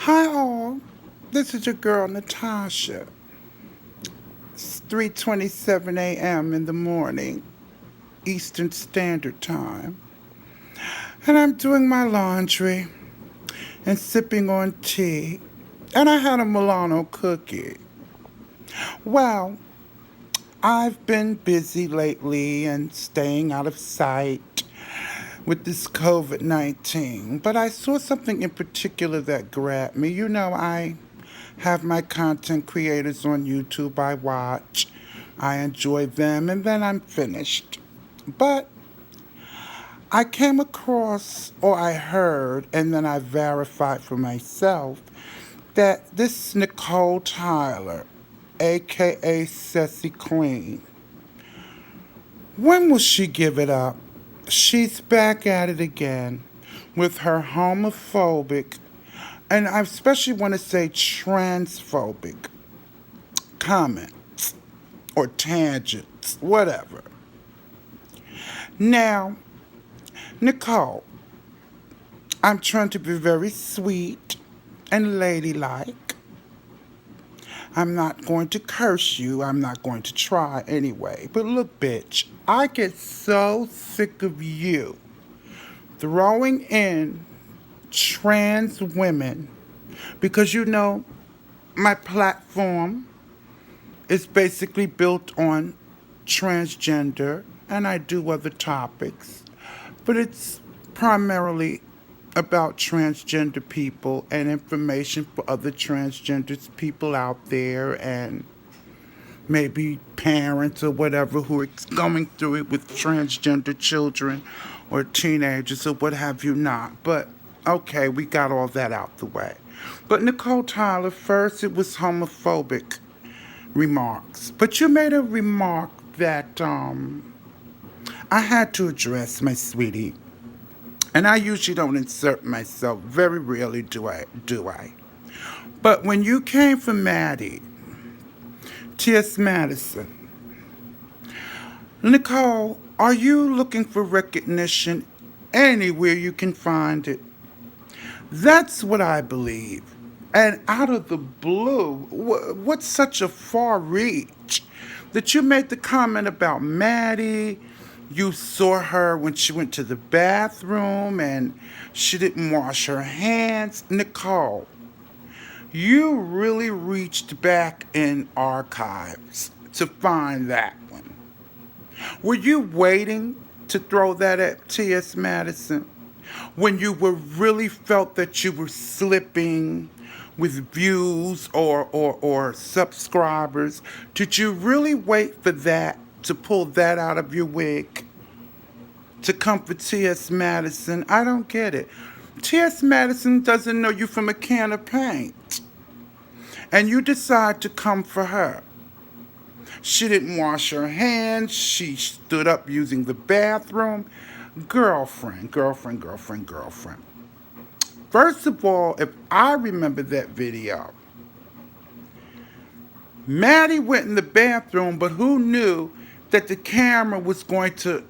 Hi all, this is your girl Natasha. It's 3:27 a.m. in the morning, Eastern Standard Time, and I'm doing my laundry and sipping on tea, and I had a Milano cookie. Well, I've been busy lately and staying out of sight with this COVID 19, but I saw something in particular that grabbed me. I have my content creators on YouTube I watch, I enjoy them, and then I'm finished. But I came across, or I heard, and then I verified for myself that this Nicole Tyler, aka Ceci Queen, when will she give it up? She's back at it again with her homophobic, and I especially want to say transphobic comments or tangents, whatever. Now, Nicole, I'm trying to be very sweet and ladylike. I'm not going to curse you. I'm not going to try anyway. But look, bitch, I get so sick of you throwing in trans women because my platform is basically built on transgender and I do other topics, but it's primarily about transgender people and information for other transgender people out there and maybe parents or whatever who are going through it with transgender children or teenagers or what have you not. But okay, we got all that out the way. But Nicole Tyler, first it was homophobic remarks. But you made a remark that I had to address, my sweetie. And I usually don't insert myself. Very rarely do I. But when you came for Maddie, TS Madison, Nicole, are you looking for recognition anywhere you can find it? That's what I believe. And out of the blue, what's such a far reach that you made the comment about Maddie? You saw her when she went to the bathroom and she didn't wash her hands. Nicole, you really reached back in archives to find that one. Were you waiting to throw that at T.S. Madison when you were really felt that you were slipping with views or subscribers? Did you really wait for that to pull that out of your wig to come for T.S. Madison? I don't get it. T.S. Madison doesn't know you from a can of paint. And you decide to come for her. She didn't wash her hands. She stood up using the bathroom. Girlfriend, girlfriend, girlfriend, girlfriend. First of all, if I remember that video, Maddie went in the bathroom, but who knew that the camera was going to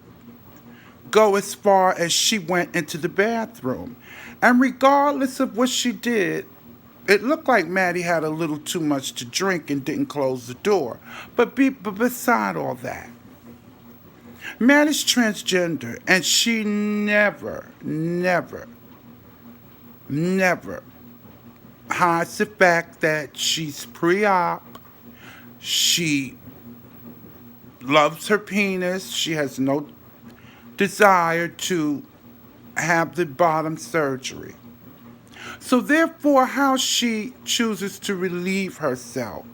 go as far as she went into the bathroom? And regardless of what she did, it looked like Maddie had a little too much to drink and didn't close the door. But beside all that, Maddie's transgender, and she never, never, never hides the fact that she's pre-op. She loves her penis. She has no desire to have the bottom surgery. So therefore, how she chooses to relieve herself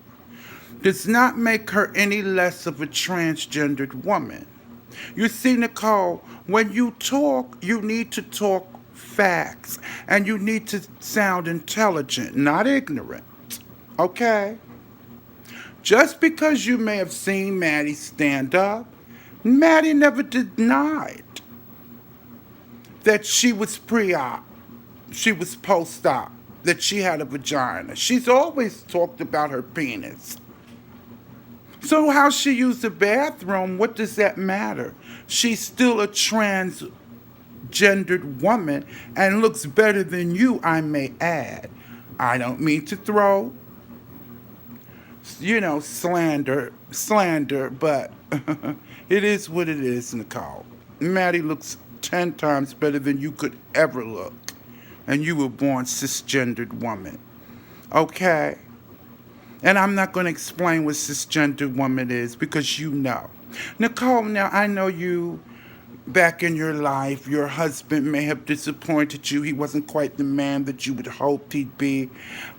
does not make her any less of a transgendered woman. You see, Nicole, when you talk, you need to talk facts and you need to sound intelligent, not ignorant. Okay? Just because you may have seen Maddie stand up, Maddie never denied that she was pre-op, she was post-op, that she had a vagina. She's always talked about her penis. So how she used the bathroom, what does that matter? She's still a transgendered woman and looks better than you, I may add. I don't mean to throw, slander, but it is what it is, Nicole. Maddie looks 10 times better than you could ever look. And you were born cisgendered woman. Okay? And I'm not going to explain what cisgendered woman is because you know. Nicole, now I know you back in your life, your husband may have disappointed you. He wasn't quite the man that you would hoped he'd be.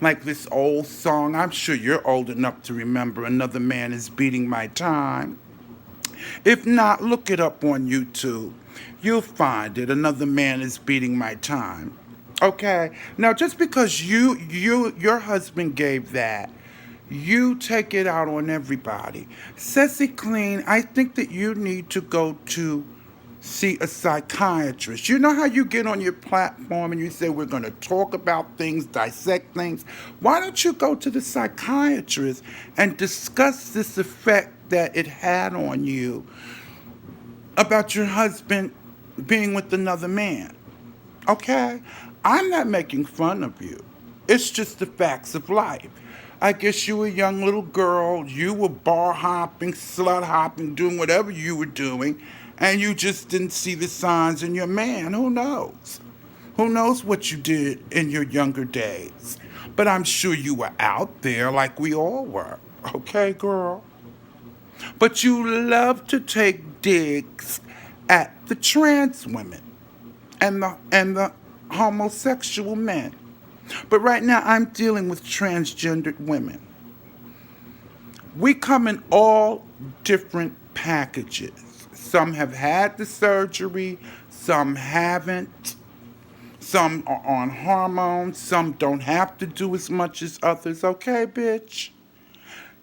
Like this old song, I'm sure you're old enough to remember, Another Man is Beating My Time. If not, look it up on YouTube. You'll find it. Another Man is Beating My Time. Okay? Now just because your husband gave that, you take it out on everybody. Ceci Clean, I think that you need to go to see a psychiatrist. You know how you get on your platform and you say, we're going to talk about things, dissect things? Why don't you go to the psychiatrist and discuss this effect that it had on you about your husband being with another man? Okay? I'm not making fun of you. It's just the facts of life. I guess you were a young little girl. You were bar hopping, slut hopping, doing whatever you were doing, and you just didn't see the signs in your man. Who knows? Who knows what you did in your younger days? But I'm sure you were out there like we all were. Okay, girl? But you love to take digs at the trans women and the homosexual men. But right now I'm dealing with transgendered women. We come in all different packages. Some have had the surgery, some haven't. Some are on hormones, some don't have to do as much as others. Okay, bitch?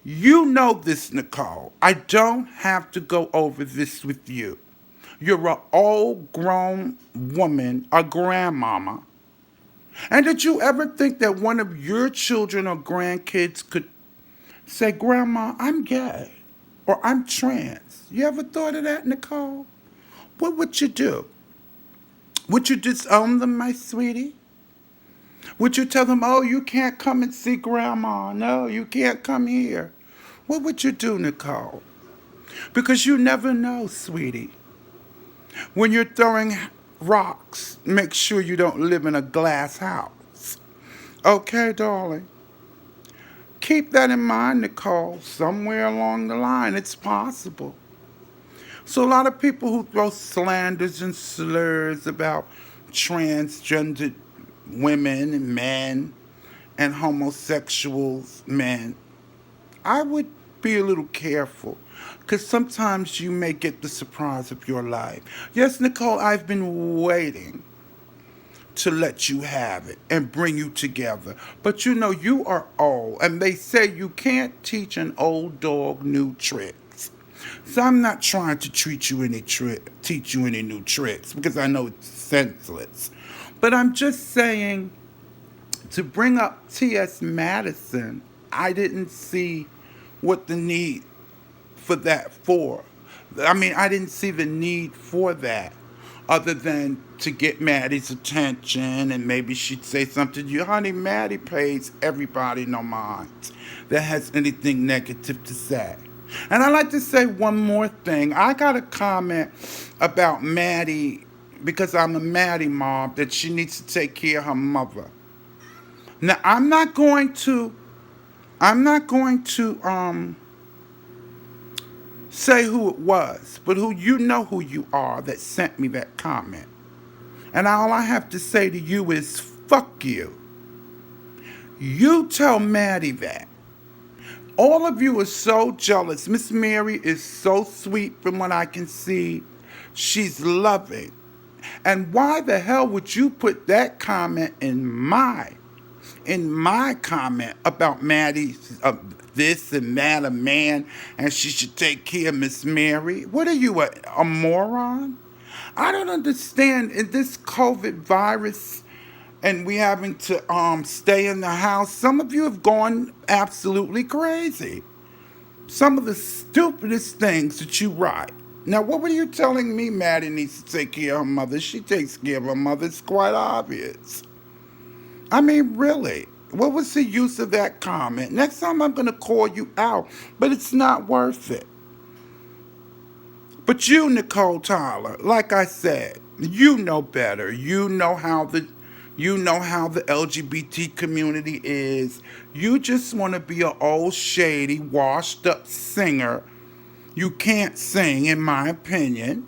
You know this, Nicole. I don't have to go over this with you. You're an old grown woman, a grandmama. And did you ever think that one of your children or grandkids could say, Grandma, I'm gay or I'm trans? You ever thought of that, Nicole? What would you do? Would you disown them, my sweetie? Would you tell them, oh, you can't come and see Grandma? No, you can't come here. What would you do, Nicole? Because you never know, sweetie. When you're throwing rocks, make sure you don't live in a glass house. Okay, darling? Keep that in mind, Nicole. Somewhere along the line, it's possible. So a lot of people who throw slanders and slurs about transgendered women and men and homosexuals men, I would be a little careful because sometimes you may get the surprise of your life. Yes, Nicole, I've been waiting to let you have it and bring you together. But you know, you are old, and they say you can't teach an old dog new tricks. So I'm not trying to teach you any new tricks because I know it's senseless. But I'm just saying, to bring up TS Madison, I didn't see what the need for that for. I mean, I didn't see the need for that other than to get Maddie's attention and maybe she'd say something to you. Honey, Maddie pays everybody no mind that has anything negative to say. And I'd like to say one more thing. I got a comment about Maddie because I'm a Maddie mom that she needs to take care of her mother. Now I'm not going to say who it was, but you know who you are that sent me that comment. And all I have to say to you is fuck you. You tell Maddie that. All of you are so jealous. Miss Mary is so sweet from what I can see. She's loving. And why the hell would you put that comment in my comment about Maddie's this and that, a man, and she should take care of Miss Mary? What are you, a moron? I don't understand. In this COVID virus and we having to stay in the house, some of you have gone absolutely crazy. Some of the stupidest things that you write. Now, what were you telling me Maddie needs to take care of her mother? She takes care of her mother. It's quite obvious. I mean, really. What was the use of that comment? Next time I'm going to call you out, but it's not worth it. But you, Nicole Tyler, like I said, you know better. You know how the LGBT community is. You just want to be an old shady, washed up singer. You can't sing, in my opinion.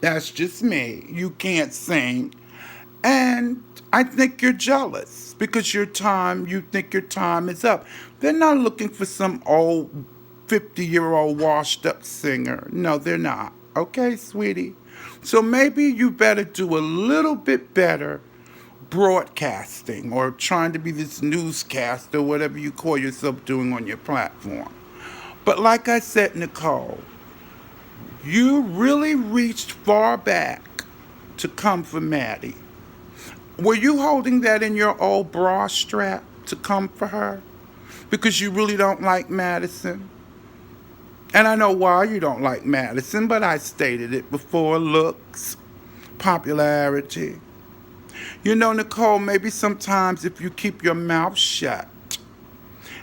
That's just me. You can't sing. And I think you're jealous because you think your time is up. They're not looking for some old 50-year-old washed up singer. No, they're not. Okay, sweetie? So maybe you better do a little bit better broadcasting or trying to be this newscaster, whatever you call yourself doing on your platform. But like I said, Nicole, you really reached far back to come for Maddie. Were you holding that in your old bra strap to come for her? Because you really don't like Madison? And I know why you don't like Madison, but I stated it before. Looks, popularity. You know, Nicole, maybe sometimes if you keep your mouth shut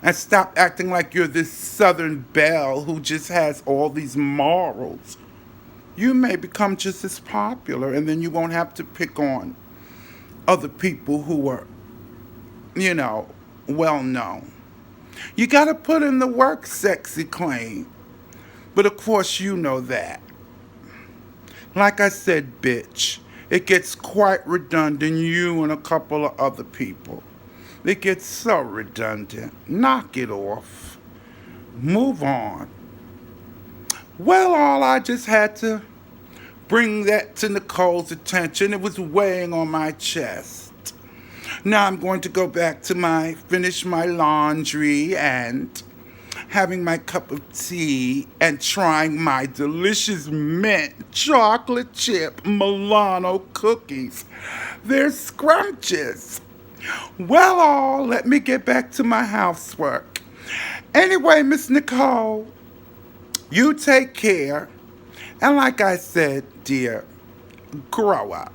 and stop acting like you're this Southern belle who just has all these morals, you may become just as popular, and then you won't have to pick on other people who are, well known. You gotta put in the work, sexy queen. But of course, you know that. Like I said, bitch, it gets quite redundant, you and a couple of other people. It gets so redundant. Knock it off. Move on. Well, I just had to bring that to Nicole's attention. It was weighing on my chest. Now I'm going to go back to finish my laundry and having my cup of tea and trying my delicious mint chocolate chip Milano cookies. They're scrumptious. Well, let me get back to my housework. Anyway, Miss Nicole, you take care. And like I said, dear, grow up.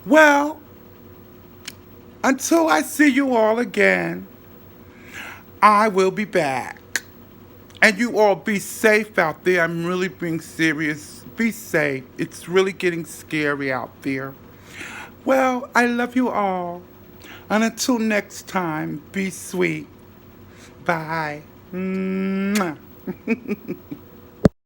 Well, until I see you all again, I will be back. And you all be safe out there. I'm really being serious. Be safe. It's really getting scary out there. Well, I love you all. And until next time, be sweet. Bye. Mwah.